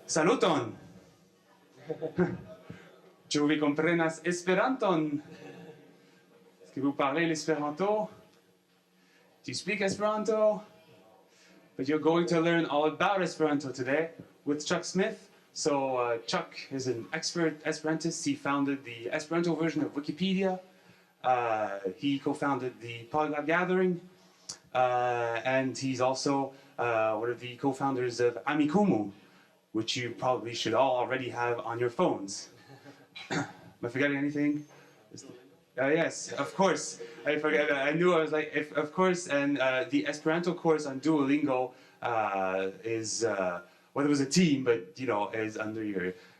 Saluton! Ĉu vi komprenas Esperanton? Est-ce que vous parlez l'Esperanto? Do you speak Esperanto? But you're going to learn all about Esperanto today with Chuck Smith. So Chuck is an expert Esperantist. He founded the Esperanto version of Wikipedia. He co-founded the Polyglot Gathering. And he's also one of the co-founders of Amikumu, which you probably should all already have on your phones. Am I forgetting anything? Yes, of course. I forget. I knew I was like, of course. And the Esperanto course on Duolingo is well, it was a team, but you know, is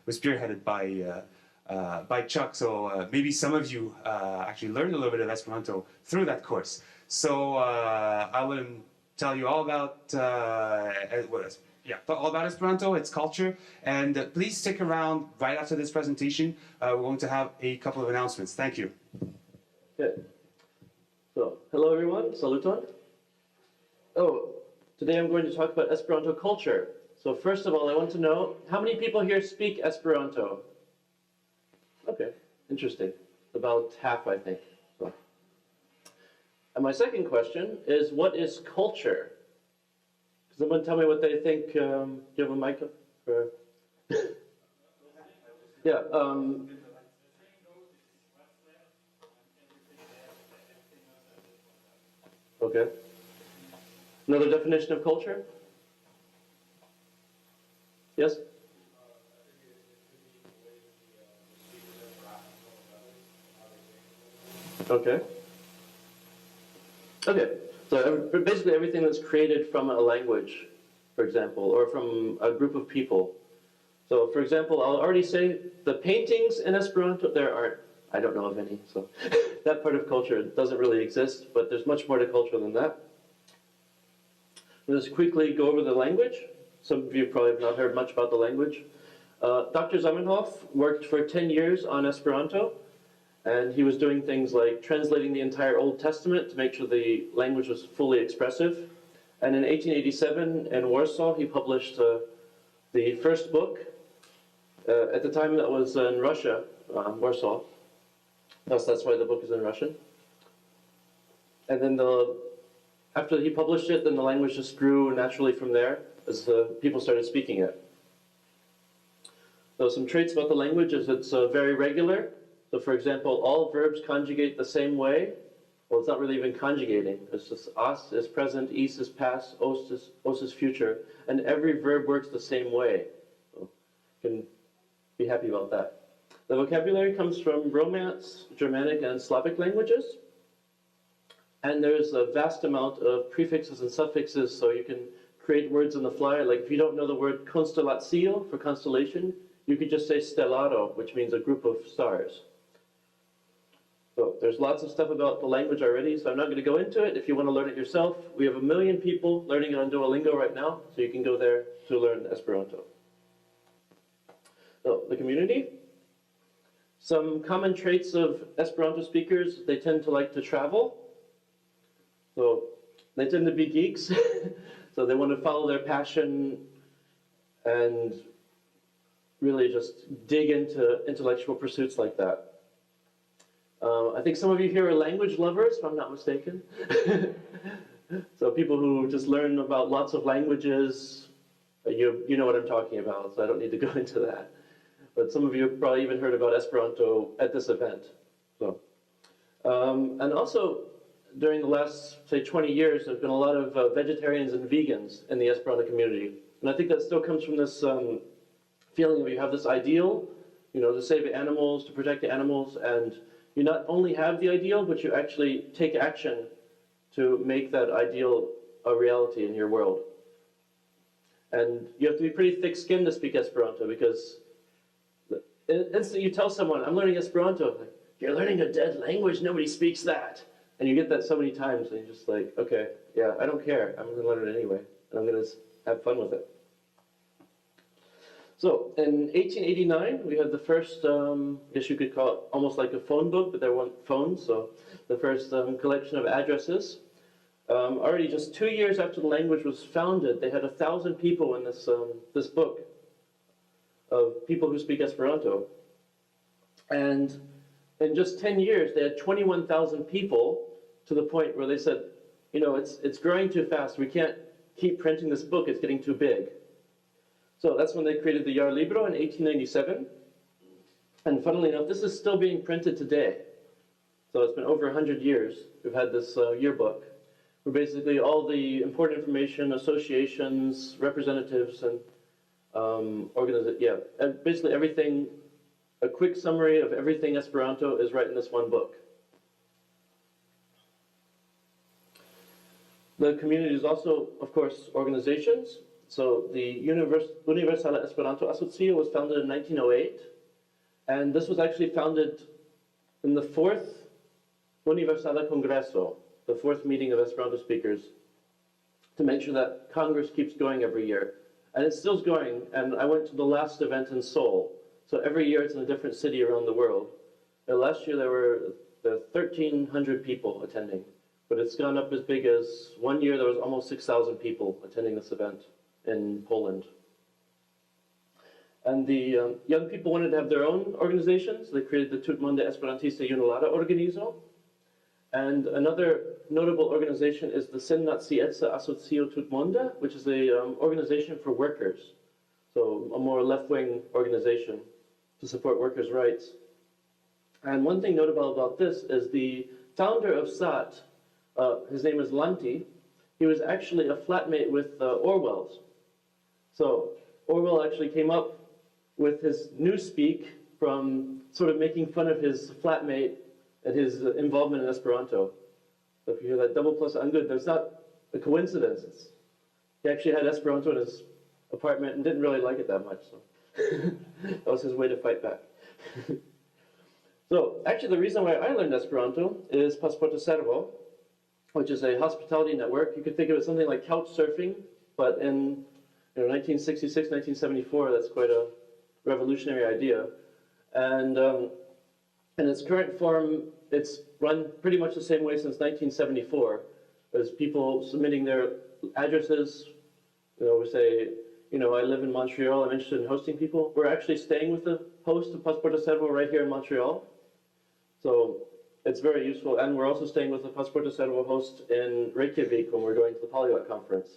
was spearheaded by Chuck. So maybe some of you actually learned a little bit of Esperanto through that course. So I'll let him tell you all about all about Esperanto, its culture, and please stick around right after this presentation. We're going to have a couple of announcements. Thank you. Okay. So, hello everyone, saluton. Oh, today I'm going to talk about Esperanto culture. So first of all, I want to know, how many people here speak Esperanto? Okay, interesting. About half, I think. So. And my second question is, what is culture? Does someone tell me what they think? Do you have a mic up? For... yeah. Okay. Another definition of culture? Yes? Okay. Okay. So basically everything that's created from a language, for example, or from a group of people. So for example, I'll already say the paintings in Esperanto, there aren't, I don't know of any, so that part of culture doesn't really exist, but there's much more to culture than that. Let's quickly go over the language. Some of you probably have not heard much about the language. Dr. Zamenhof worked for 10 years on Esperanto, and he was doing things like translating the entire Old Testament to make sure the language was fully expressive. And in 1887 in Warsaw, he published the first book. At the time that was in Russia, Warsaw. That's why the book is in Russian. And then after he published it, then the language just grew naturally from there as people started speaking it. So some traits about the language is it's very regular. So for example, all verbs conjugate the same way. Well, it's not really even conjugating. It's just as is present, is is past, os is future. And every verb works the same way. So you can be happy about that. The vocabulary comes from Romance, Germanic, and Slavic languages. And there's a vast amount of prefixes and suffixes, so you can create words on the fly. Like if you don't know the word constellatio for constellation, you could just say stellaro, which means a group of stars. So there's lots of stuff about the language already, so I'm not going to go into it. If you want to learn it yourself, we have 1 million people learning it on Duolingo right now, so you can go there to learn Esperanto. So the community. Some common traits of Esperanto speakers, they tend to like to travel. So they tend to be geeks. So they want to follow their passion and really just dig into intellectual pursuits like that. I think some of you here are language lovers, if I'm not mistaken. So people who just learn about lots of languages, you know what I'm talking about, so I don't need to go into that. But some of you have probably even heard about Esperanto at this event. So, and also, during the last, say, 20 years, there's been a lot of vegetarians and vegans in the Esperanto community. And I think that still comes from this feeling of you have this ideal, you know, to save the animals, to protect the animals, and you not only have the ideal, but you actually take action to make that ideal a reality in your world. And you have to be pretty thick-skinned to speak Esperanto, because instantly you tell someone, I'm learning Esperanto, like, you're learning a dead language, nobody speaks that. And you get that so many times, and you're just like, okay, yeah, I don't care, I'm going to learn it anyway, and I'm going to have fun with it. So, in 1889, we had the first, I guess you could call it almost like a phone book, but there weren't phones, so the first collection of addresses. Already just 2 years after the language was founded, they had 1,000 people in this book. of people who speak Esperanto. And in just 10 years, they had 21,000 people, to the point where they said, you know, it's growing too fast. We can't keep printing this book. It's getting too big. So that's when they created the Jaar Libro in 1897. And funnily enough, this is still being printed today. So it's been over 100 years we've had this yearbook, where basically all the important information, associations, representatives, and and basically everything, a quick summary of everything Esperanto is right in this one book. The community is also, of course, organizations. So the Universala Esperanto Asocio was founded in 1908, and this was actually founded in the 4th Universala Congreso, the 4th meeting of Esperanto speakers, to make sure that Congress keeps going every year. And it's still going, and I went to the last event in Seoul. So every year it's in a different city around the world. And last year there were 1,300 people attending, but it's gone up as big as, one year there was almost 6,000 people attending this event in Poland. And the young people wanted to have their own organizations. They created the Tutmonde Esperantista Junulada Organizo. And another notable organization is the Sennazietza Asocio Tutmonde, which is a organization for workers. So a more left-wing organization to support workers' rights. And one thing notable about this is the founder of SAT, his name is Lanti. He was actually a flatmate with Orwell's. So Orwell actually came up with his newspeak from sort of making fun of his flatmate and his involvement in Esperanto. So if you hear that double plus ungood, there's not a coincidence. He actually had Esperanto in his apartment and didn't really like it that much. So that was his way to fight back. So actually the reason why I learned Esperanto is Pasporto Servo, which is a hospitality network. You could think of it something like couch surfing, but in 1966, 1974, that's quite a revolutionary idea. And in its current form, it's run pretty much the same way since 1974. There's people submitting their addresses. We say, I live in Montreal, I'm interested in hosting people. We're actually staying with the host of Pasporto Servo right here in Montreal. So it's very useful. And we're also staying with the Pasporto Servo host in Reykjavik when we're going to the Polyglot conference.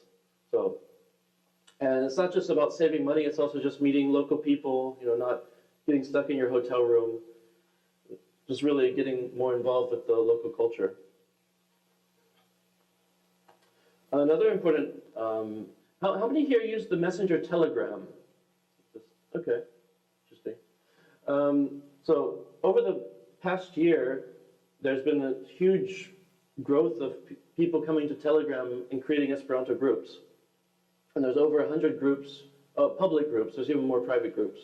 And it's not just about saving money, it's also just meeting local people, not getting stuck in your hotel room, just really getting more involved with the local culture. Another important, how many here use the messenger telegram? Okay, interesting. So over the past year, there's been a huge growth of people coming to Telegram and creating Esperanto groups. And there's over 100 groups, public groups, there's even more private groups.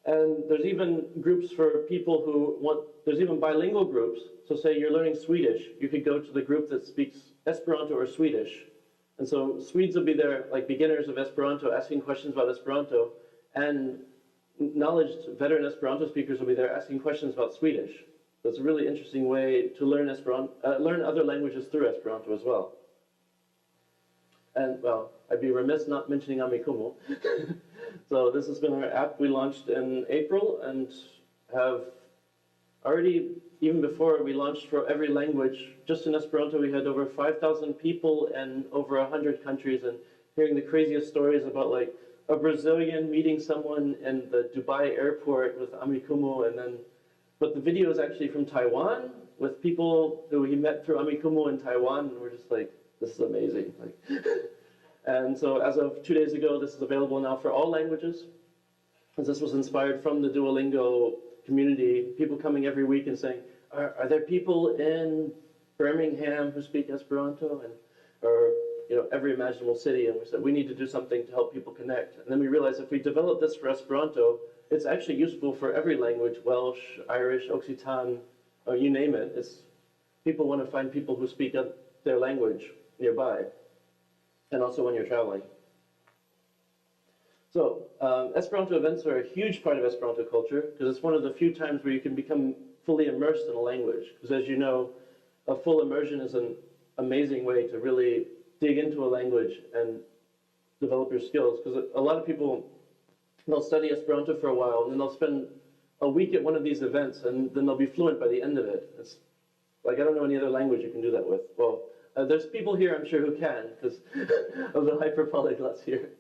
And there's even groups for people who there's even bilingual groups. So say you're learning Swedish, you could go to the group that speaks Esperanto or Swedish. And so Swedes will be there, like beginners of Esperanto, asking questions about Esperanto, and knowledge veteran Esperanto speakers will be there asking questions about Swedish. So it's a really interesting way to learn learn other languages through Esperanto as well. And well, I'd be remiss not mentioning Amikumu. So this has been our app we launched in April and have already, even before we launched for every language, just in Esperanto we had over 5,000 people in over 100 countries, and hearing the craziest stories about like a Brazilian meeting someone in the Dubai airport with Amikumu, but the video is actually from Taiwan with people who he met through Amikumu in Taiwan, and we're just like, this is amazing. And so as of 2 days ago, this is available now for all languages. And this was inspired from the Duolingo community, people coming every week and saying, are there people in Birmingham who speak Esperanto? Or every imaginable city. And we said, we need to do something to help people connect. And then we realized if we develop this for Esperanto, it's actually useful for every language, Welsh, Irish, Occitan, you name it. People want to find people who speak their language nearby, and also when you're traveling. So Esperanto events are a huge part of Esperanto culture, because it's one of the few times where you can become fully immersed in a language. Because as you know, a full immersion is an amazing way to really dig into a language and develop your skills. Because a lot of people They'll study Esperanto for a while, and then they'll spend a week at one of these events, and then they'll be fluent by the end of it. It's like, I don't know any other language you can do that with. Well, there's people here, I'm sure, who can, because of the hyper-polyglots here.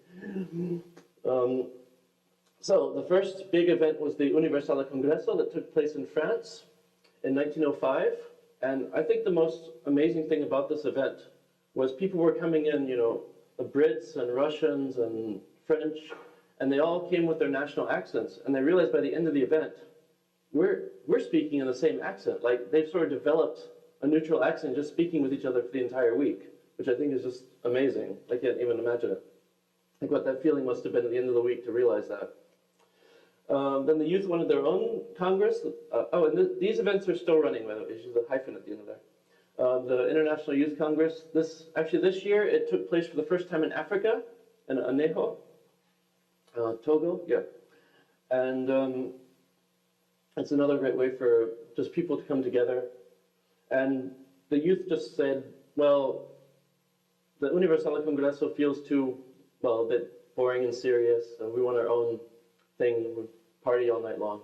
So the first big event was the Universal Congreso that took place in France in 1905. And I think the most amazing thing about this event was people were coming in, you know, the Brits and Russians and French, and they all came with their national accents. And they realized by the end of the event, we're speaking in the same accent. Like, they've sort of developed a neutral accent just speaking with each other for the entire week, which I think is just amazing. I can't even imagine it. Like what that feeling must have been at the end of the week to realize that. Then the youth wanted their own congress. These events are still running, by the way. There's a hyphen at the end of there. The International Youth Congress, this year, it took place for the first time in Africa, in Anejo, Togo, yeah. And it's another great way for just people to come together. And the youth just said, well, the Universal Congreso feels too, well, a bit boring and serious, and we want our own thing, we party all night long.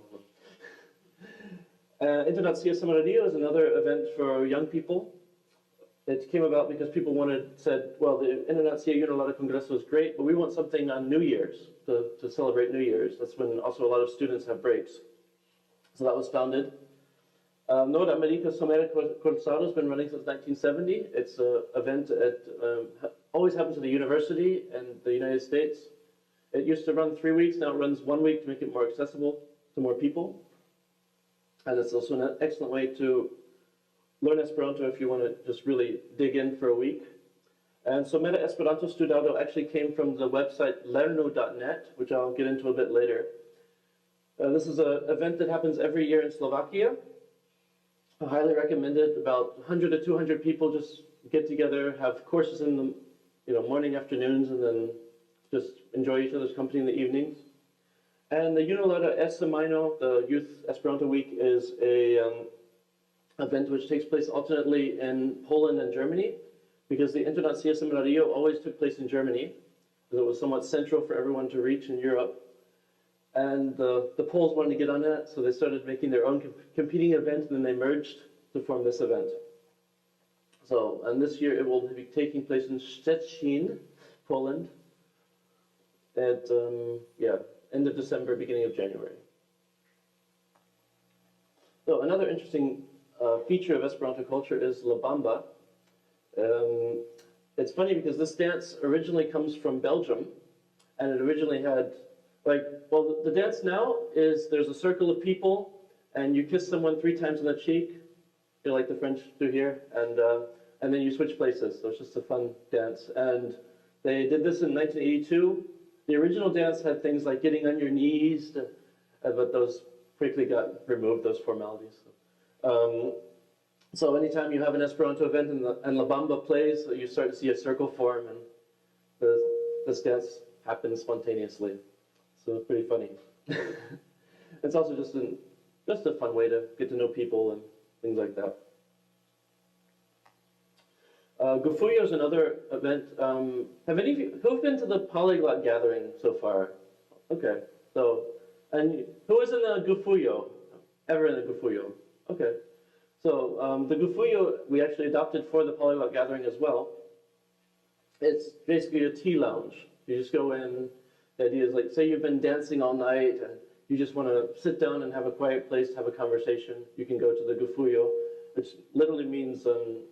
Internacia Semanario is another event for young people. It came about because people said, well, the Internacia Unilateral Congreso is great, but we want something on New Year's, to celebrate New Year's. That's when also a lot of students have breaks. So that was founded. Nord America Somera Cruzado has been running since 1970. It's an event always happens at a university in the United States. It used to run 3 weeks, now it runs 1 week to make it more accessible to more people. And it's also an excellent way to learn Esperanto if you want to just really dig in for a week. And so Meta Esperanto Studado actually came from the website lernu.net, which I'll get into a bit later. This is an event that happens every year in Slovakia. I highly recommend it. About 100 to 200 people just get together, have courses in the morning, afternoons, and then just enjoy each other's company in the evenings. And the Unilada Semino, the Youth Esperanto Week, is a event which takes place alternately in Poland and Germany, because the Internacia Seminario always took place in Germany, because it was somewhat central for everyone to reach in Europe. And the Poles wanted to get on that, so they started making their own competing event, and then they merged to form this event. So, and this year it will be taking place in Szczecin, Poland, at end of December, beginning of January. So another interesting feature of Esperanto culture is La Bamba. It's funny because this dance originally comes from Belgium, and it originally had, the dance now is there's a circle of people, and you kiss someone 3 times on the cheek, like the French do here, and then you switch places. So it's just a fun dance. And they did this in 1982. The original dance had things like getting on your knees, but those quickly got removed, those formalities. So anytime you have an Esperanto event and La Bamba plays, you start to see a circle form, and this dance happens spontaneously. So it's pretty funny. It's also just a fun way to get to know people and things like that. Gufuyo is another event. Have any of you, who've been to the Polyglot gathering so far? Okay, so, and who is in the Gufuyo? Ever in the Gufuyo? Okay. So the Gufuyo we actually adopted for the Polyglot gathering as well. It's basically a tea lounge. You just go in. The idea is, like, say you've been dancing all night and you just want to sit down and have a quiet place to have a conversation. You can go to the Gufuyo, which literally means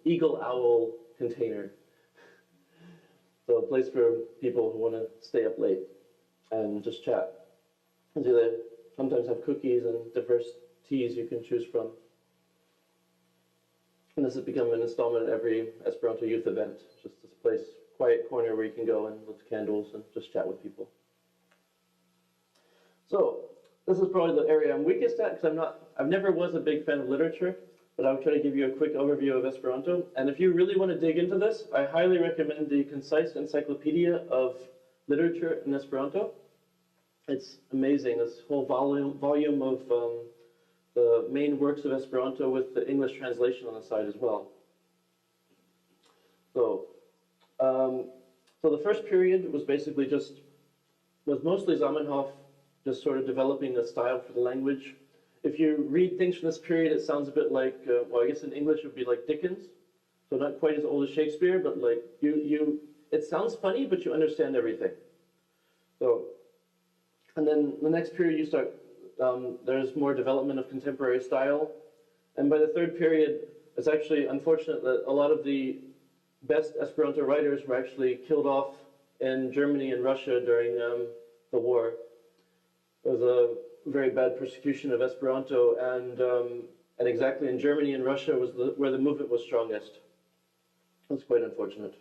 eagle owl container. So a place for people who want to stay up late and just chat. And so they sometimes have cookies and diverse teas you can choose from. And this has become an installment at every Esperanto youth event. Just this place, quiet corner where you can go and lit candles and just chat with people. So this is probably the area I'm weakest at, because I've never was a big fan of literature, but I'll try to give you a quick overview of Esperanto. And if you really want to dig into this, I highly recommend the Concise Encyclopedia of Literature in Esperanto. It's amazing, this whole volume of the main works of Esperanto with the English translation on the side as well. So, so the first period was basically was mostly Zamenhof just sort of developing a style for the language. If you read things from this period, it sounds a bit like, well, I guess in English it would be like Dickens. So not quite as old as Shakespeare, but like it sounds funny, but you understand everything. So, and then the next period you start, there's more development of contemporary style. And by the third period, it's actually unfortunate that a lot of the best Esperanto writers were actually killed off in Germany and Russia during the war. There was a very bad persecution of Esperanto, and exactly in Germany and Russia was where the movement was strongest. That's quite unfortunate.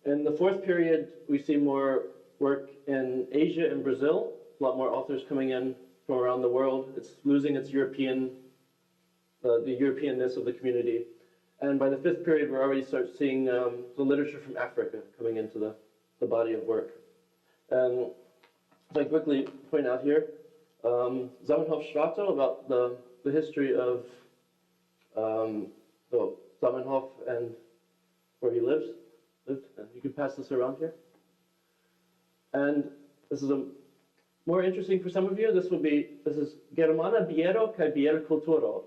In the fourth period, we see more work in Asia and Brazil. A lot more authors coming in from around the world. It's losing its European, the Europeanness of the community. And by the fifth period, we're already start seeing the literature from Africa coming into the body of work. So I quickly point out here, Zamenhof Schwarto, about the history of Zamenhof and where he lived. You can pass this around here. And this is more interesting for some of you. This is Germana Biero kai Bier Kulturo.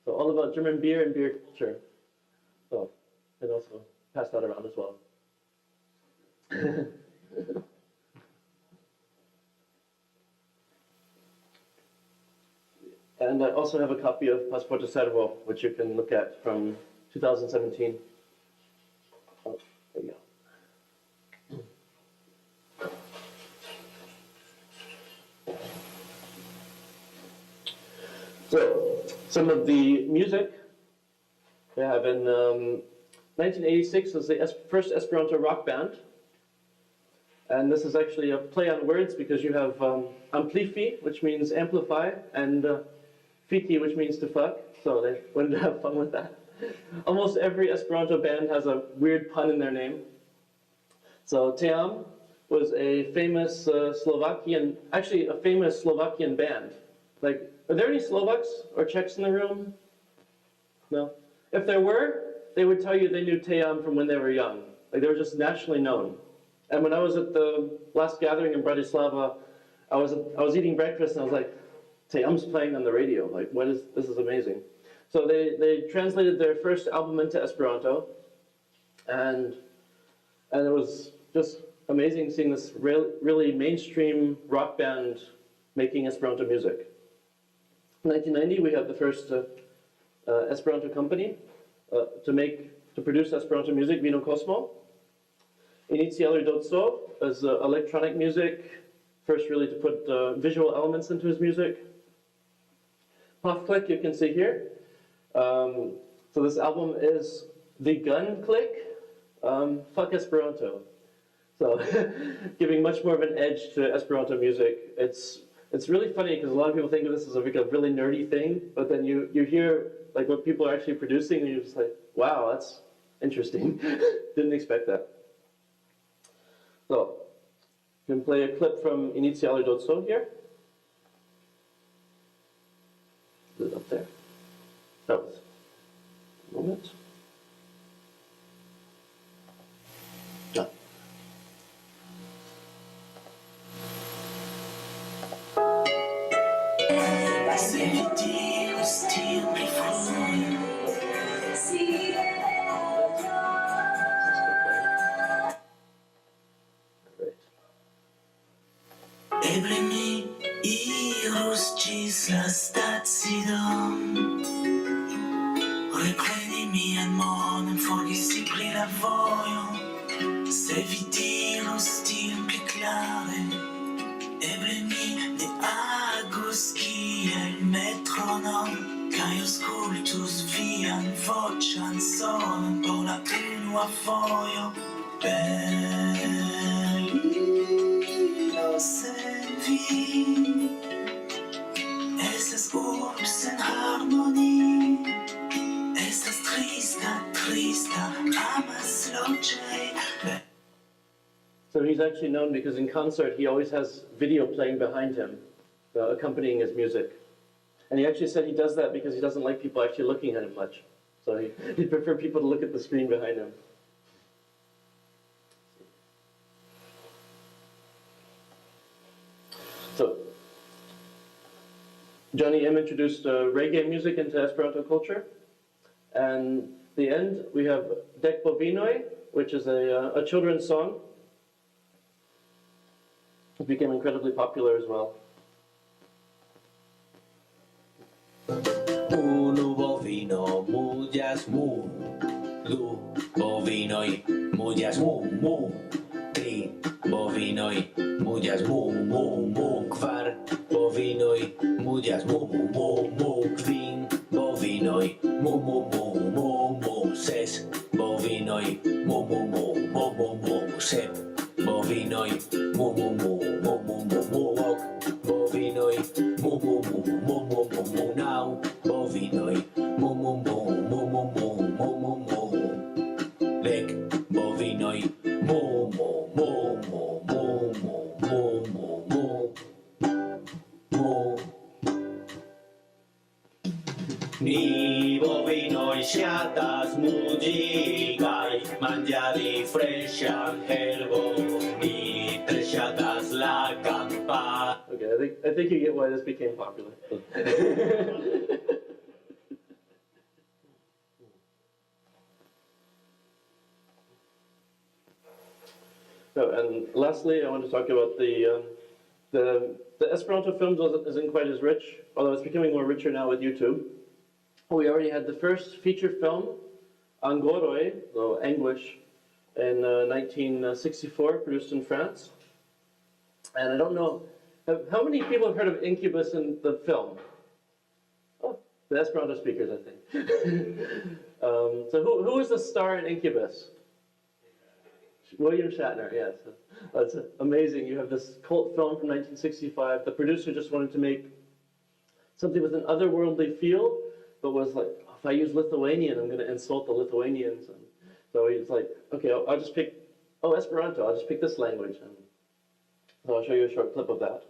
So all about German beer and beer culture. So, and also pass that around as well. And I also have a copy of Passporto Servo, which you can look at from 2017. Oh, there you go. So, some of the music we have in 1986 was the first Esperanto rock band. And this is actually a play on words because you have amplifi, which means amplify, and fiti, which means to fuck. So they wanted to have fun with that. Almost every Esperanto band has a weird pun in their name. So Team was a famous Slovakian band. Like, are there any Slovaks or Czechs in the room? No? If there were, they would tell you they knew Team from when they were young. Like, they were just nationally known. And when I was at the last gathering in Bratislava, I was eating breakfast and I was like, Team's playing on the radio. Like, this is amazing. So they translated their first album into Esperanto, and it was just amazing seeing this really mainstream rock band making Esperanto music. In 1990, we have the first Esperanto company to produce Esperanto music, Vino Cosmo. Initialer Dotso is electronic music, first really to put visual elements into his music. Puff Click, you can see here. So this album is the gun click, fuck Esperanto. So giving much more of an edge to Esperanto music. It's really funny because a lot of people think of this as like a really nerdy thing, but then you hear like what people are actually producing and you're just like, wow, that's interesting. Didn't expect that. So, you can play a clip from Initialer Dotso here. Is it up there? That was a moment. Yeah. Eblemi iruscis la stacidon Reprenimi en monem forgesi pri la vojon Se vi dirus tion pli klare Eblemi ne agus kiel metronom Kaj aŭskultus vian voĉan sonon Por la unua fojo Se vi estas urb sen harmoni Estas trista, amas loĝej So he's actually known because in concert he always has video playing behind him, accompanying his music. And he actually said he does that because he doesn't like people actually looking at him much. So he'd prefer people to look at the screen behind him. So Johnny M introduced reggae music into Esperanto culture. And the end, we have Dek Bovinoj, which is a children's song. It became incredibly popular as well. Unu bovino, mullas mu. Du bovinoj, mullas mu, mu. Tri bovinoj, mullas mu, mu, mu. Kvar bovinoj, mullas mu, mu, mu, mu. Kvin bovinoj, mu, mu, mu, mu, mu. Ses bovinoj, mu, mu, mu, mu, mu, mu. Sep bovinoj, mu, mu, mu, mu, mu, mu, mu. Ok bovinoj, mu, mu, mu, mu, mu, mu, mu. Nau bovinoj, mu, mu, mu, mu, mu, mu, mu, mu, mu. Dek bovinoj, mu, mu, mu, mu, mu, mu, mu, mu, mu, mu. Ni bovinoj siatas muzikaj, manĝadi freŝan herbon, ni treŝatas la kampa. Okay, I think you get why this became popular. So, and lastly, I want to talk about the Esperanto films isn't quite as rich, although it's becoming more richer now with YouTube. We already had the first feature film, Angoroi, so Anguish, in 1964, produced in France. And I don't know, how many people have heard of Incubus in the film? Oh, the Esperanto speakers, I think. So who was the star in Incubus? William Shatner, yes. That's amazing. You have this cult film from 1965. The producer just wanted to make something with an otherworldly feel, but was like, oh, if I use Lithuanian, I'm going to insult the Lithuanians. And so he's like, okay, I'll just pick, Esperanto, I'll just pick this language. And so I'll show you a short clip of that.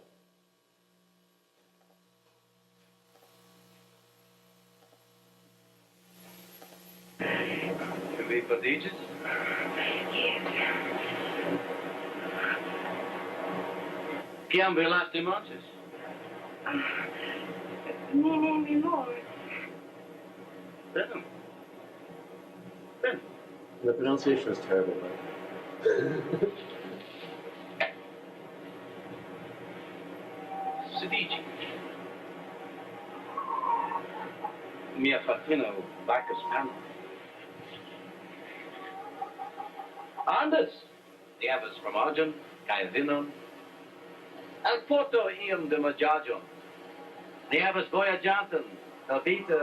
Vi podiĝis? Kiam vi laste manĝis? Ne, mi moras. Benu. Benu. The pronunciation is terrible, but... Sidiĝi. Mia fratino bakas panon. Anders, ni havas fromaĝon kaj vinon. Alportu iom de manĝaĵon. Ni havas vojaĝanton, helpita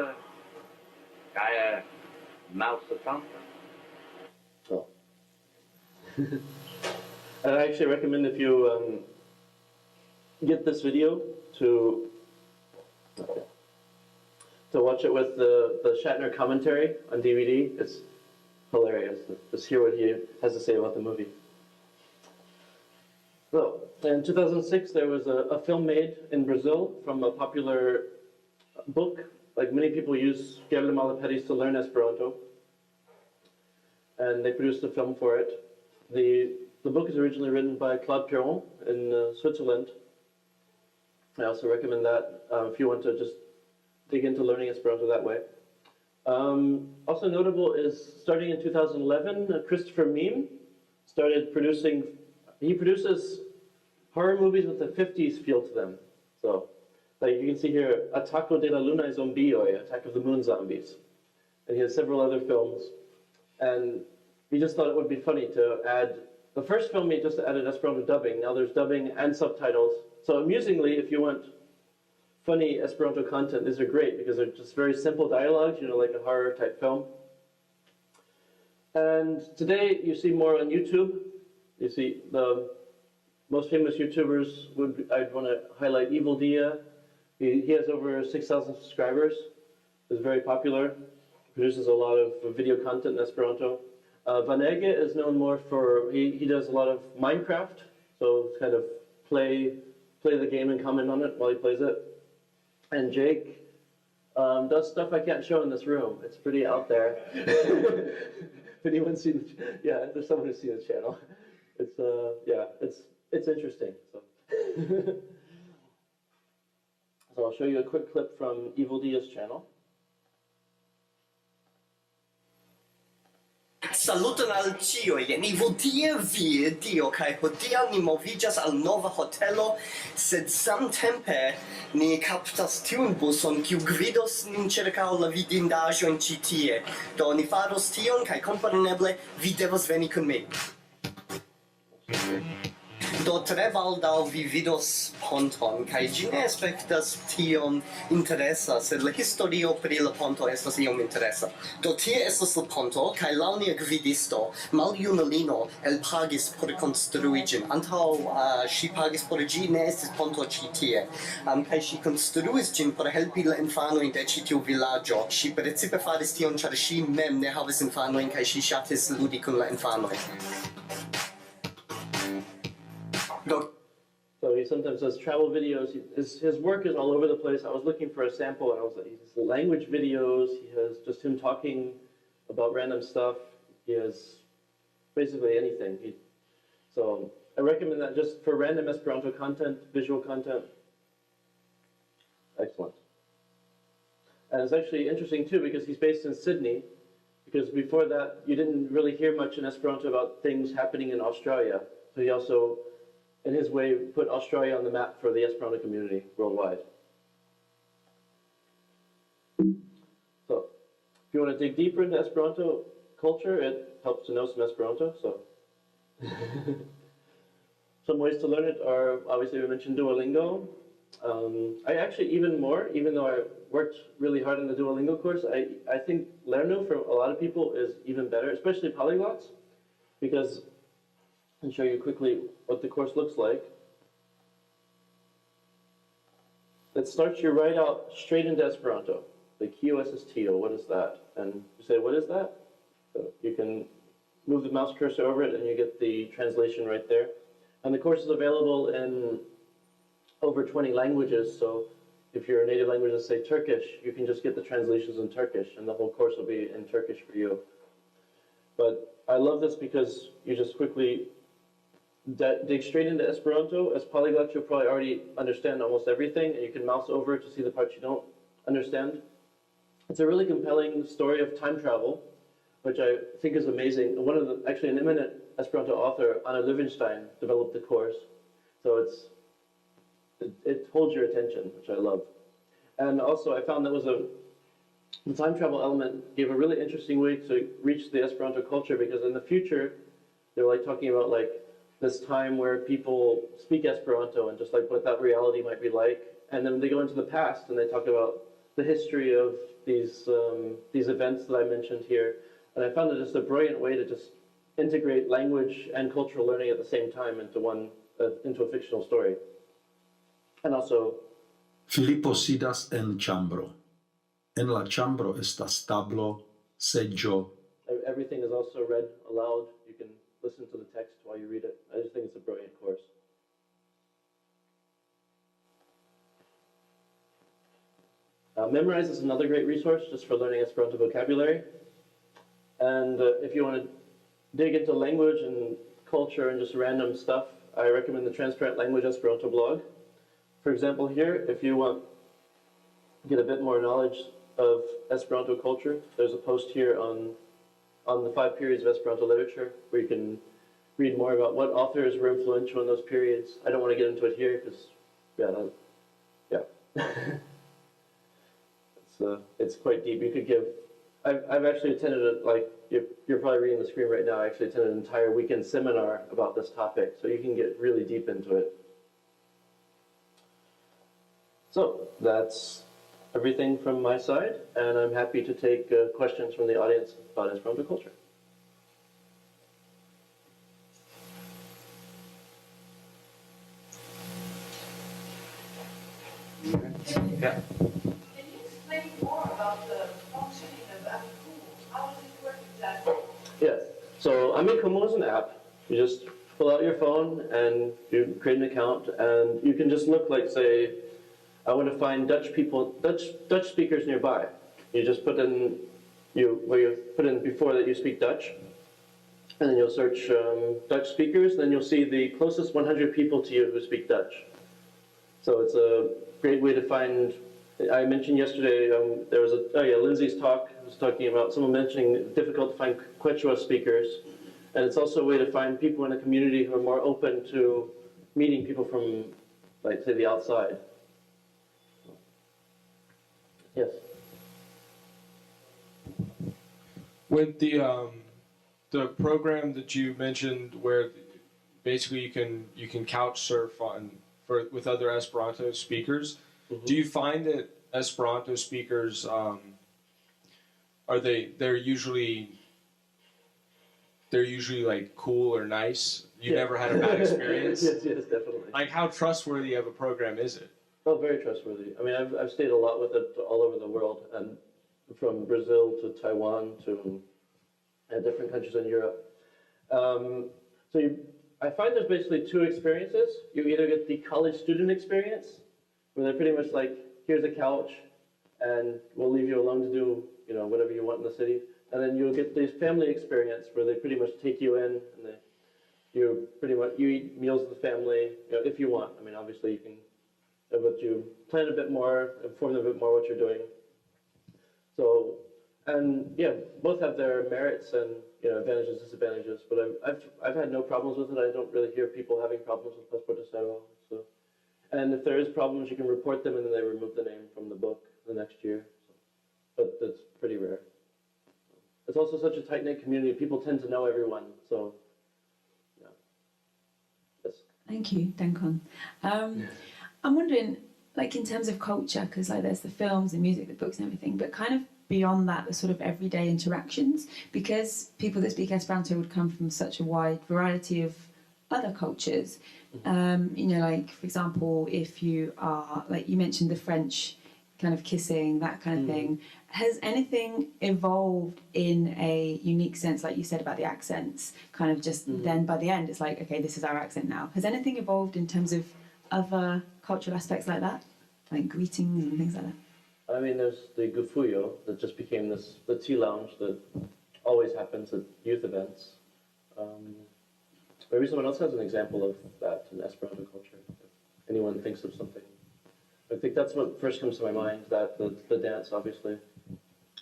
kaj malsatanton. Oh. I actually recommend if you get this video to watch it with the Shatner commentary on DVD. It's hilarious. Just hear what he has to say about the movie. So, in 2006, there was a film made in Brazil from a popular book. Like many people use Guerre de Malaperis to learn Esperanto. And they produced a film for it. The book is originally written by Claude Piron in Switzerland. I also recommend that if you want to just dig into learning Esperanto that way. Also notable is, starting in 2011, Christopher Meme started producing, he produces horror movies with a 50s feel to them. So, like you can see here, Ataco de la Luna Zombioi, Attack of the Moon Zombies. And he has several other films. And he just thought it would be funny to add, the first film he just added Esperanto dubbing, now there's dubbing and subtitles. So amusingly, if you want funny Esperanto content, these are great because they're just very simple dialogues, you know, like a horror type film. And today you see more on YouTube. You see the most famous YouTubers, I'd want to highlight Evil Dia. He has over 6,000 subscribers. He's very popular. Produces a lot of video content in Esperanto. Vanege is known more for, he does a lot of Minecraft, so kind of play the game and comment on it while he plays it. And Jake does stuff I can't show in this room. It's pretty out there. If anyone's seen, there's someone who's seen his channel. It's it's interesting. So, So I'll show you a quick clip from Evil Dia's channel. Saluton al cioi, ni votie vi dio kai hodiaŭ ni moviĝas al nova hotelo, sed samtempe ni kaptas tiun buson kiu gvidos nin ĉirkaŭ la vidindaĵojn ĉi tie. Do ni faros tion kaj kompreneble vi devas veni kun mi. Do tre baldaŭ vi vidos ponton, kaj ĝi ne aspektas tiom interesa, sed la historio pri la ponto estas iom interesa. Do tie estas la ponto, kaj laŭ nia gvidisto, maljunulino elpagis por konstrui ĝin. Antaŭ ŝi pagis por ĝi, ne estis ponto ĉi tie. Kaj ŝi konstruis ĝin por helpi la infanojn de ĉi tiu vilaĝo. Ŝi precipe faris tion, ĉar ši mem ne havis infanojn, kaj ŝi ŝatis ludi kun la infanoj. So he sometimes does travel videos. His work is all over the place. I was looking for a sample, and I was like, he has language videos. He has just him talking about random stuff. He has basically anything. So I recommend that just for random Esperanto content, visual content. Excellent. And it's actually interesting too because he's based in Sydney. Because before that, you didn't really hear much in Esperanto about things happening in Australia. So he also, in his way, put Australia on the map for the Esperanto community worldwide. So, if you want to dig deeper into Esperanto culture, it helps to know some Esperanto. So, some ways to learn it are, obviously we mentioned Duolingo. I actually even though I worked really hard on the Duolingo course, I think Lernu for a lot of people is even better, especially polyglots, because I'll show you quickly what the course looks like. It starts you right out straight into Esperanto. The QSSTO, what is that? And you say, what is that? So you can move the mouse cursor over it and you get the translation right there. And the course is available in over 20 languages, so if your native language is, say, Turkish, you can just get the translations in Turkish, and the whole course will be in Turkish for you. But I love this because you just quickly dig straight into Esperanto. As polyglots, you'll probably already understand almost everything, and you can mouse over to see the parts you don't understand. It's a really compelling story of time travel, which I think is amazing. Actually, an eminent Esperanto author, Anna Livenstein, developed the course, so it holds your attention, which I love. And also, I found the time travel element gave a really interesting way to reach the Esperanto culture, because in the future, they're like talking about like this time where people speak Esperanto and just like what that reality might be like. And then they go into the past and they talk about the history of these events that I mentioned here. And I found it just a brilliant way to just integrate language and cultural learning at the same time into a fictional story. And also, Filipo sidas en ĉambro. En la ĉambro estas tablo, seĝo. Everything is also read aloud. You can listen to the text while you read it. I just think it's a brilliant course. Memrise is another great resource just for learning Esperanto vocabulary. And if you want to dig into language and culture and just random stuff, I recommend the Transparent Language Esperanto blog. For example, here, if you want to get a bit more knowledge of Esperanto culture, there's a post here on the 5 periods of Esperanto literature, where you can read more about what authors were influential in those periods. I don't want to get into it here because, it's quite deep. You could give. I've actually attended you're probably reading the screen right now. I actually attended an entire weekend seminar about this topic, so you can get really deep into it. So that's everything from my side, and I'm happy to take questions from the audience about Esperanto culture. Yeah. Can you explain more about the functioning of Amikumu? How does it work exactly? Yes. So Amikumu is an app. You just pull out your phone and you create an account, and you can just look like, say, I want to find Dutch speakers nearby. You just put in before that you speak Dutch, and then you'll search Dutch speakers. Then you'll see the closest 100 people to you who speak Dutch. So it's a great way to find. I mentioned yesterday there was Lindsay's talk was talking about someone mentioning difficult to find Quechua speakers, and it's also a way to find people in a community who are more open to meeting people from, like, say, the outside. Yes. With the program that you mentioned, where basically you can couch surf with other Esperanto speakers, do you find that Esperanto speakers they're usually like cool or nice? You never had a bad experience? Yes, definitely. Like, how trustworthy of a program is it? Oh, very trustworthy. I mean, I've stayed a lot with it all over the world, and from Brazil to Taiwan to different countries in Europe. I find there's basically two experiences. You either get the college student experience, where they're pretty much like, here's a couch, and we'll leave you alone to do whatever you want in the city. And then you'll get this family experience where they pretty much take you in, and you eat meals with the family, if you want. I mean, obviously you can, but you plan a bit more, inform them a bit more what you're doing. So, and yeah, both have their merits and advantages, disadvantages. But I've had no problems with it. I don't really hear people having problems with Passport de Cero. So, and if there is problems, you can report them, and then they remove the name from the book the next year. So, but that's pretty rare. It's also such a tight-knit community. People tend to know everyone. So, yeah. Yes. Thank you, Dankon. I'm wondering, like, in terms of culture, because like there's the films, the music, the books, and everything, but kind of beyond that, the sort of everyday interactions, because people that speak Esperanto would come from such a wide variety of other cultures. Like, for example, if you are, like you mentioned, the French kind of kissing, that kind of thing. Has anything evolved in a unique sense, like you said about the accents, kind of just then by the end, it's like, okay, this is our accent now. Has anything evolved in terms of other cultural aspects like that? Like greetings and things like that? I mean, there's the Gufuyo that just became the tea lounge that always happens at youth events. Maybe someone else has an example of that in Esperanto culture. If anyone thinks of something. I think that's what first comes to my mind, that the dance, obviously.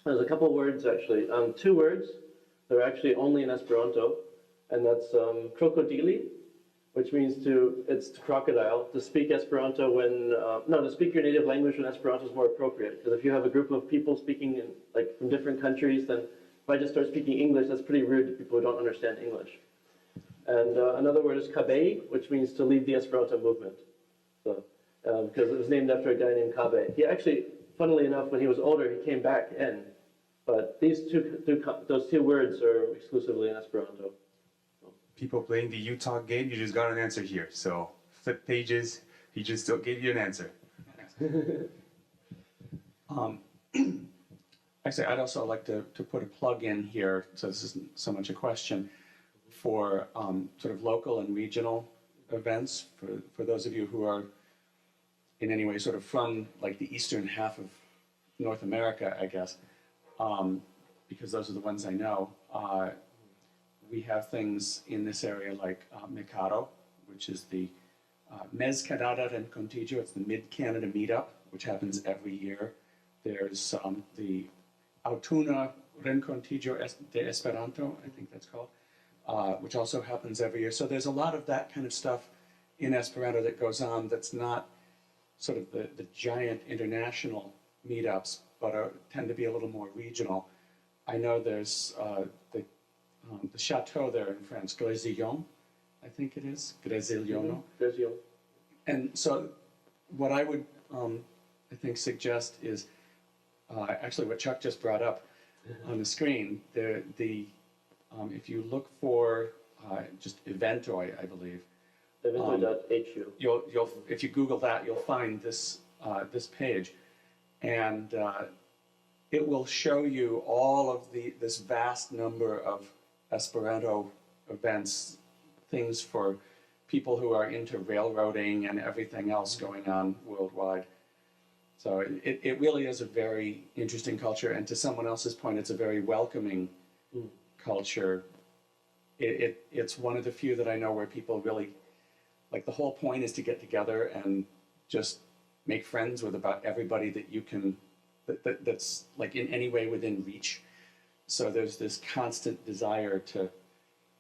There's a couple words, actually. 2 words. They're actually only in Esperanto, and that's krokodili, which means it's to crocodile. To speak Esperanto to speak your native language when Esperanto is more appropriate. Because if you have a group of people speaking from different countries, then if I just start speaking English, that's pretty rude to people who don't understand English. And another word is kabe, which means to leave the Esperanto movement. So, because it was named after a guy named Kabe. He actually, funnily enough, when he was older, he came back in. But those two words are exclusively in Esperanto. People playing the Utah game, you just got an answer here. So flip pages, he just still gave you an answer. Actually, I'd also like to put a plug in here, so this isn't so much a question, for sort of local and regional events, for those of you who are in any way sort of from like the eastern half of North America, I guess, because those are the ones I know. We have things in this area like Mercado, which is the Mes Canada Rencontigio. It's the Mid-Canada Meetup, which happens every year. There's the Autuna Rencontigio de Esperanto, I think that's called, which also happens every year. So there's a lot of that kind of stuff in Esperanto that goes on that's not sort of the giant international meetups, but tend to be a little more regional. I know there's the chateau there in France, Grésillon, I think it is, Grésillon. Grésillon. And so what I would, I think, suggest is actually what Chuck just brought up on the screen. If you look for just Evento, I believe. Evento.hu. You'll if you Google that, you'll find this page, and it will show you all of this vast number of Esperanto events, things for people who are into railroading and everything else going on worldwide. So it really is a very interesting culture, and to someone else's point, it's a very welcoming culture. It's one of the few that I know where people really, like, the whole point is to get together and just make friends with about everybody that you can, that's like in any way within reach. So there's this constant desire to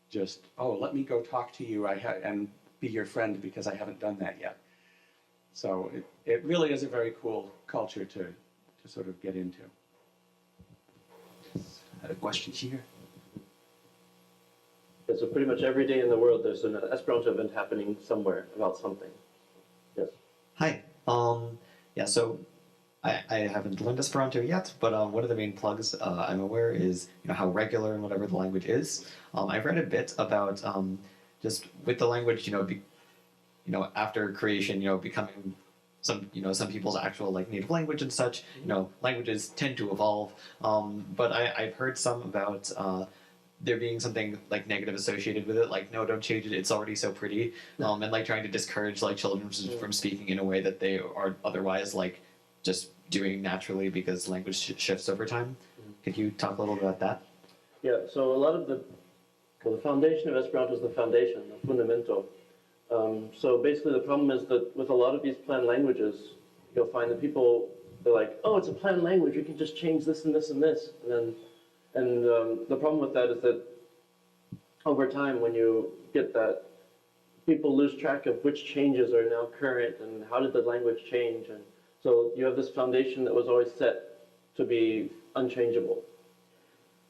just, oh, let me go talk to you and be your friend because I haven't done that yet. So it really is a very cool culture to sort of get into. I had a question here. Yeah, so pretty much every day in the world there's an Esperanto event happening somewhere about something. Yes. Hi. Yeah, so I haven't learned Esperanto yet, but one of the main plugs I'm aware is how regular and whatever the language is. I've read a bit about just with the language, after creation, becoming some people's actual like native language and such. Languages tend to evolve, but I've heard some about there being something like negative associated with it, like no, don't change it, it's already so pretty, and like trying to discourage like children from speaking in a way that they are otherwise like just doing naturally because language shifts over time. Could you talk a little bit about that? Yeah, so a lot of the foundation of Esperanto is the foundation, the fundamento. So basically the problem is that with a lot of these planned languages, you'll find that people, they're like, oh, it's a planned language, we can just change this and this and this. And the problem with that is that over time, when you get that, people lose track of which changes are now current and how did the language change. And so you have this foundation that was always set to be unchangeable.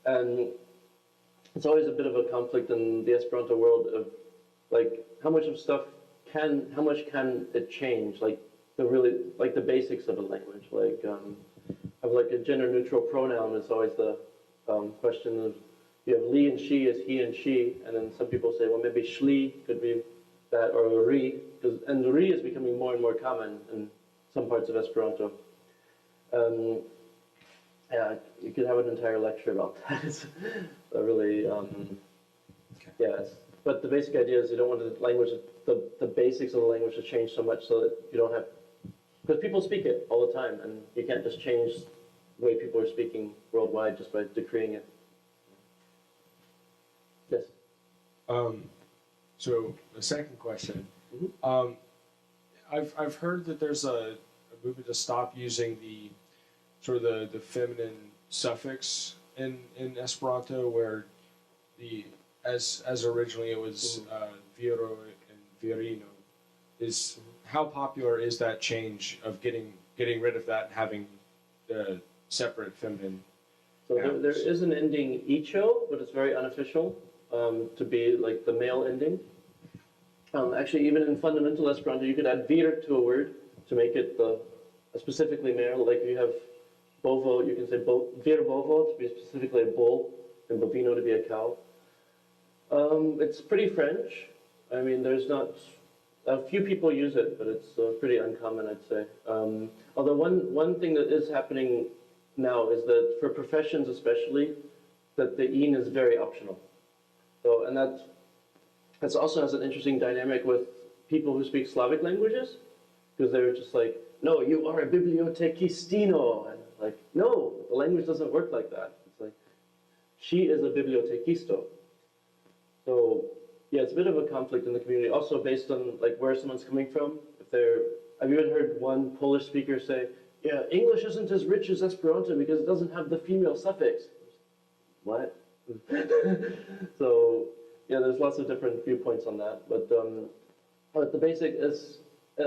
And it's always a bit of a conflict in the Esperanto world of like how much can it change? Like the basics of a language. Like of like a gender neutral pronoun is always the question of, you have Lee and she is he and she, and then some people say, well, maybe shli could be that, or ri, and the ri is becoming more and more common in some parts of Esperanto. Yeah, you could have an entire lecture about that. It's really, yeah. But the basic idea is you don't want the language, the basics of the language to change so much so that you don't have, because people speak it all the time, and you can't just change the way people are speaking worldwide just by decreeing it. Yes. So the second question, I've heard that there's a movement to stop using the sort of the feminine suffix in Esperanto, where as originally it was viro and virino. How popular is that change of getting rid of that and having the separate feminine? So there is an ending icho, but it's very unofficial to be like the male ending. Actually, even in fundamental Esperanto, you could add vir to a word to make it specifically male. Like if you have bovo, you can say vir bovo to be specifically a bull, and bovino to be a cow. It's pretty French. I mean, there's not a few people use it, but it's pretty uncommon, I'd say. Although one thing that is happening now is that for professions especially, that the in is very optional. So, and that also has an interesting dynamic with people who speak Slavic languages, because they're just like, no, you are a bibliotekistino, and like, no, the language doesn't work like that. It's like, she is a bibliotekisto. So, yeah, it's a bit of a conflict in the community, also based on like where someone's coming from. I've even heard one Polish speaker say, yeah, English isn't as rich as Esperanto because it doesn't have the female suffix. What? So, yeah, there's lots of different viewpoints on that. But the basic is,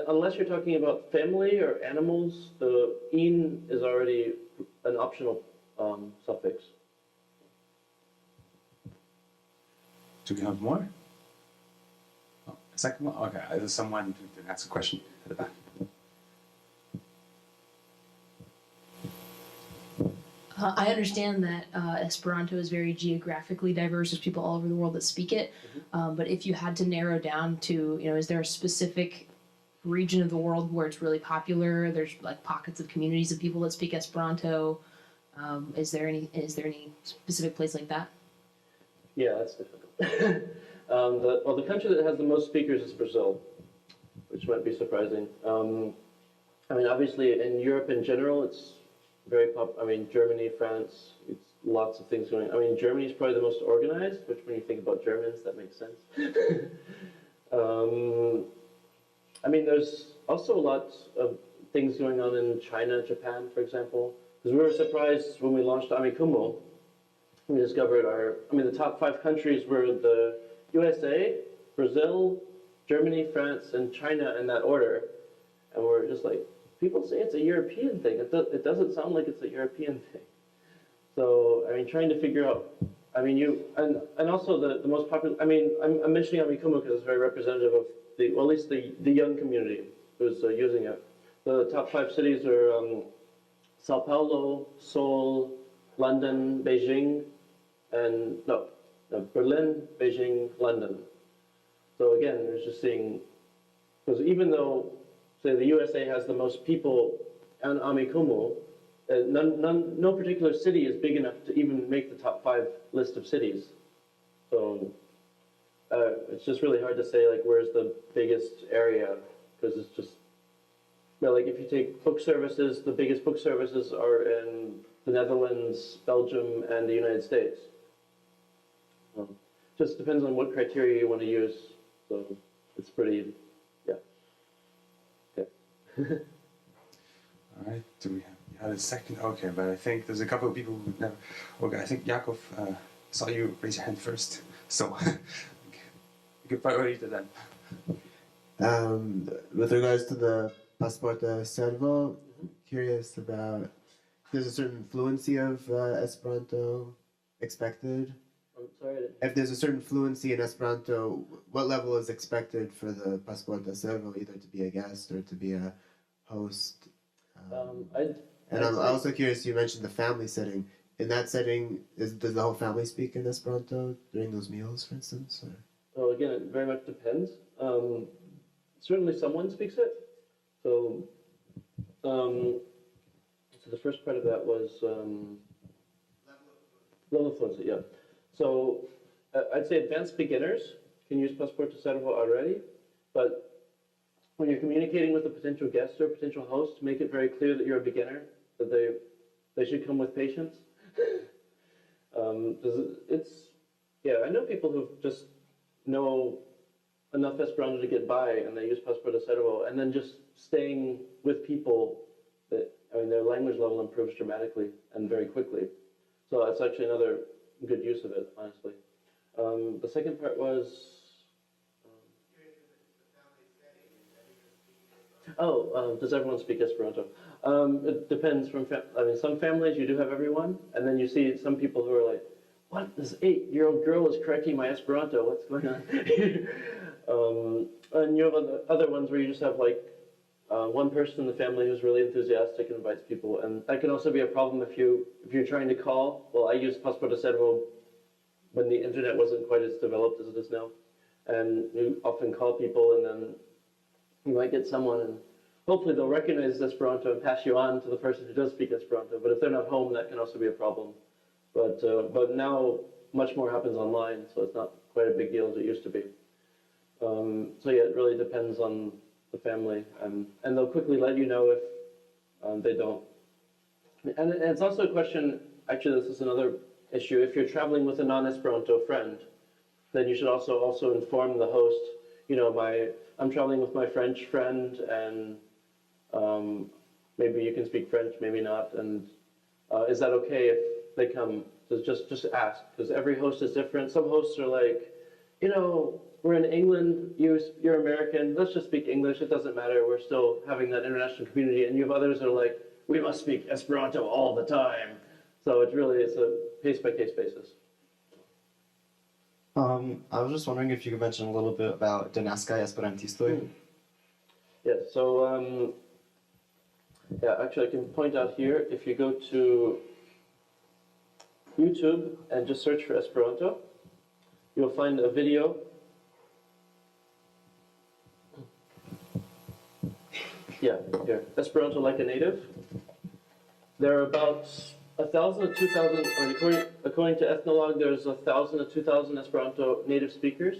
unless you're talking about family or animals, the in is already an optional suffix. Do we have more? Oh, a second one? Okay, there's someone to ask a question at the back. I understand that Esperanto is very geographically diverse. There's people all over the world that speak it. But if you had to narrow down to, is there a specific region of the world where it's really popular? There's like pockets of communities of people that speak Esperanto. Is there any specific place like that? Yeah, that's difficult. The country that has the most speakers is Brazil, which might be surprising. I mean, obviously in Europe in general, it's very popular. I mean, Germany, France, it's lots of things going on. I mean, Germany is probably the most organized, which when you think about Germans, that makes sense. I mean, there's also lots of things going on in China, Japan, for example. Because we were surprised when we launched Amikumu, we discovered the top 5 countries were the USA, Brazil, Germany, France, and China in that order. And we're just like, people say it's a European thing. It doesn't sound like it's a European thing. So, trying to figure out, and also the most popular, I'm mentioning Amikumu because it's very representative of at least the young community who's using it. The top 5 cities are Sao Paulo, Seoul, London, Beijing, and Berlin, Beijing, London. So again, we're just seeing, because even though, say, the USA has the most people on Amikumu, no particular city is big enough to even make the top 5 list of cities. So it's just really hard to say, like, where's the biggest area, because it's just, like, if you take book services, the biggest book services are in the Netherlands, Belgium, and the United States. Just depends on what criteria you want to use. So it's pretty, yeah. Okay. All right, do we have a second? Okay, but I think there's a couple of people who never. Okay, I think Yakov saw you raise your hand first, so you can priority to them. With regards to the Pasporta Servo, curious about if there's a certain fluency of Esperanto expected. I'm sorry. If there's a certain fluency in Esperanto, what level is expected for the Pasporta Servo, either to be a guest or to be a host? I'm also curious, you mentioned the family setting. In that setting, does the whole family speak in Esperanto during those meals, for instance? Or? Well, again, it very much depends. Certainly someone speaks it. So the first part of that was level of fluency, yeah. So I'd say advanced beginners can use Pasporta Servo already, but when you're communicating with a potential guest or a potential host, make it very clear that you're a beginner, that they should come with patience. I know people who just know enough Esperanto to get by, and they use Pasporta Servo, and then just staying with people, their language level improves dramatically and very quickly. So that's actually another good use of it, honestly. The second part was... does everyone speak Esperanto? It depends from, some families you do have everyone, and then you see some people who are like, what, this 8-year-old girl is correcting my Esperanto, what's going on? And you have other ones where you just have like one person in the family who's really enthusiastic and invites people, and that can also be a problem if you're trying to call. Well, I used Pasporta Servo when the internet wasn't quite as developed as it is now, and you often call people, and then you might get someone, and hopefully they'll recognize Esperanto and pass you on to the person who does speak Esperanto. But if they're not home, that can also be a problem. But now much more happens online, so it's not quite a big deal as it used to be. So yeah, it really depends on the family, and they'll quickly let you know if they don't. And it's also a question, actually this is another issue, if you're traveling with a non-Esperanto friend, then you should also inform the host, I'm traveling with my French friend, and maybe you can speak French, maybe not, and is that okay if they come? So just ask, because every host is different. Some hosts are like, we're in England, you're American, let's just speak English, it doesn't matter, we're still having that international community. And you have others that are like, we must speak Esperanto all the time. So it's a case-by-case basis. I was just wondering if you could mention a little bit about Denaskaj Esperantistoj. Yes, so actually I can point out here, if you go to YouTube and just search for Esperanto, you'll find a video. Yeah, here, Esperanto like a native. There are about 1,000 to 2,000, according to Ethnologue, there's 1,000 to 2,000 Esperanto native speakers.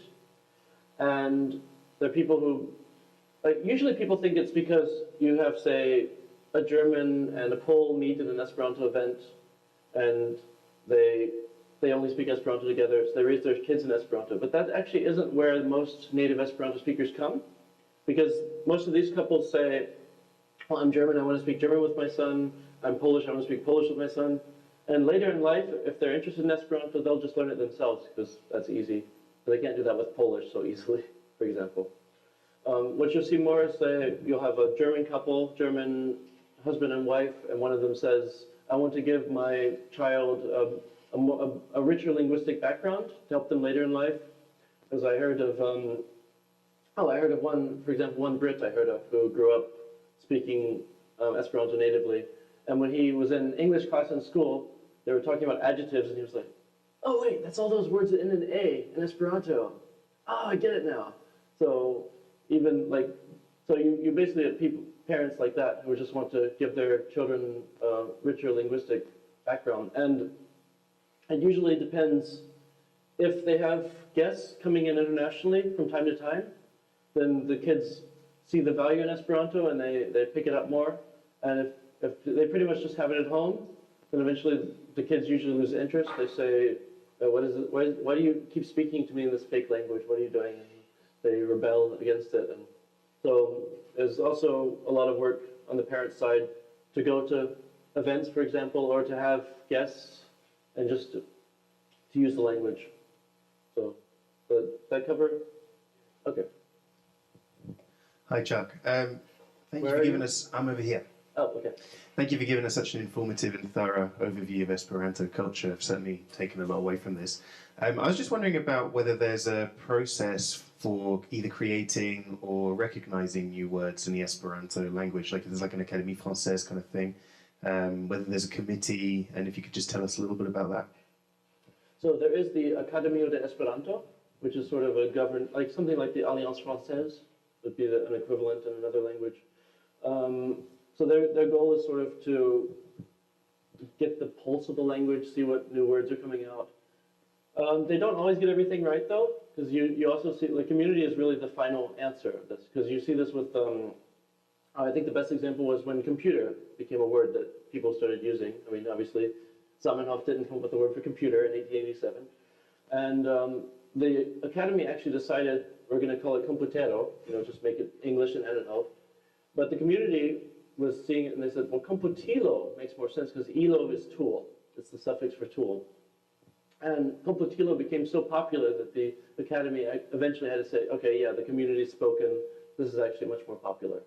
And there are people who, usually people think it's because you have, say, a German and a Pole meet in an Esperanto event, and they only speak Esperanto together, so they raise their kids in Esperanto. But that actually isn't where most native Esperanto speakers come. because most of these couples say, well, I'm German, I want to speak German with my son. I'm Polish, I want to speak Polish with my son. And later in life, if they're interested in Esperanto, they'll just learn it themselves because that's easy. But they can't do that with Polish so easily, for example. What you'll see more is you'll have a German couple, German husband and wife, and one of them says, I want to give my child a richer linguistic background to help them later in life. Because I heard of one, for example, one Brit I heard of who grew up speaking Esperanto natively. And when he was in English class in school, they were talking about adjectives, and he was like, oh wait, that's all those words that end in A in Esperanto. Oh, I get it now. So even like, so you basically have parents like that who just want to give their children a richer linguistic background. And it usually depends if they have guests coming in internationally from time to time, then the kids see the value in Esperanto and they pick it up more. And if they pretty much just have it at home, then eventually the kids usually lose interest. They say, what is it? Why do you keep speaking to me in this fake language? What are you doing? And they rebel against it. And so there's also a lot of work on the parent side to go to events, for example, or to have guests and just to use the language. So, that cover? Okay. Hi, Chuck. Thank you for giving us. I'm over here. Oh, okay. Thank you for giving us such an informative and thorough overview of Esperanto culture. I've certainly taken a lot away from this. I was just wondering about whether there's a process for either creating or recognizing new words in the Esperanto language, like if there's like an Académie Française kind of thing, whether there's a committee, and if you could just tell us a little bit about that. So there is the Académie de Esperanto, which is sort of a like something like the Alliance Française, would be an equivalent in another language. So their goal is sort of to get the pulse of the language, see what new words are coming out. They don't always get everything right though, because you also see the community is really the final answer of this, because you see this with, I think the best example was when computer became a word that people started using. I mean, obviously, Zamenhof didn't come up with the word for computer in 1887. And the Academy actually decided we're going to call it computero, just make it English and add an O. But the community was seeing it and they said, well, computilo makes more sense because ilo is tool. It's the suffix for tool. And computilo became so popular that the Academy eventually had to say, okay, yeah, the community's spoken. This is actually much more popular.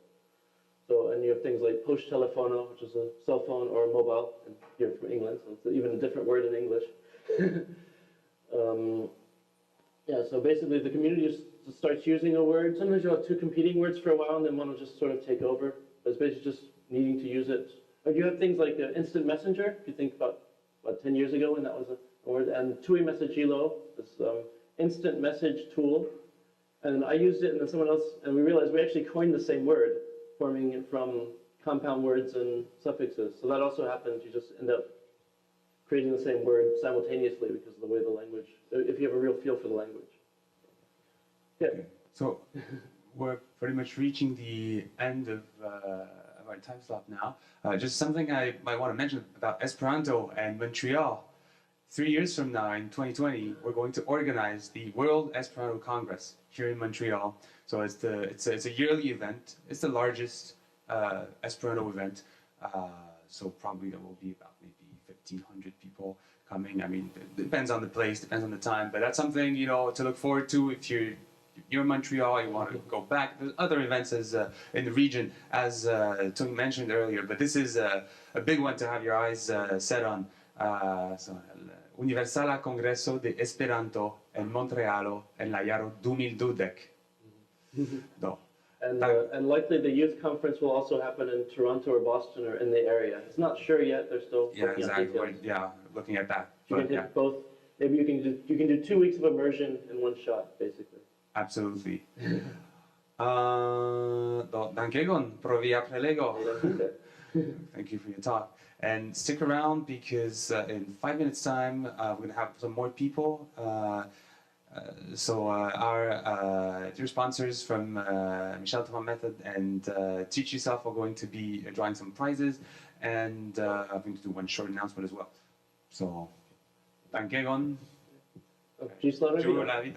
So, and you have things like post telefono, which is a cell phone or a mobile, and you're from England, so it's even a different word in English. Yeah, so basically the community just starts using a word. Sometimes you'll have two competing words for a while, and then one will just sort of take over. But it's basically just needing to use it. Or you have things like instant messenger, if you think about 10 years ago when that was a word, and tui messagilo, this instant message tool. And I used it, and then someone else, and we realized we actually coined the same word, forming it from compound words and suffixes. So that also happens. You just end up creating the same word simultaneously because of the way the language, if you have a real feel for the language. Yeah. Okay. So we're pretty much reaching the end of our time slot now. Just something I might want to mention about Esperanto and Montreal. 3 years from now, in 2020, we're going to organize the World Esperanto Congress here in Montreal. So it's a yearly event. It's the largest Esperanto event. So probably there will be about maybe 1,500 people coming. I mean, it depends on the place, depends on the time. But that's something to look forward to if you're in Montreal, you want to go back. There's other events in the region, as Tung mentioned earlier. But this is a big one to have your eyes set on. Universala Congreso de Esperanto en Montrealo en la jaro 2012. No. And likely the youth conference will also happen in Toronto or Boston or in the area. It's not sure yet. They're still working on details. Yeah, looking at that. You can hit both. Maybe you can do 2 weeks of immersion in one shot, basically. Absolutely. Dankegon pro via prelego. Thank you for your talk. And stick around because in 5 minutes' time, we're going to have some more people. So our dear sponsors from Michel Thomas Method and Teach Yourself are going to be drawing some prizes. And I'm going to do one short announcement as well. So, dankegon. Gis la vida.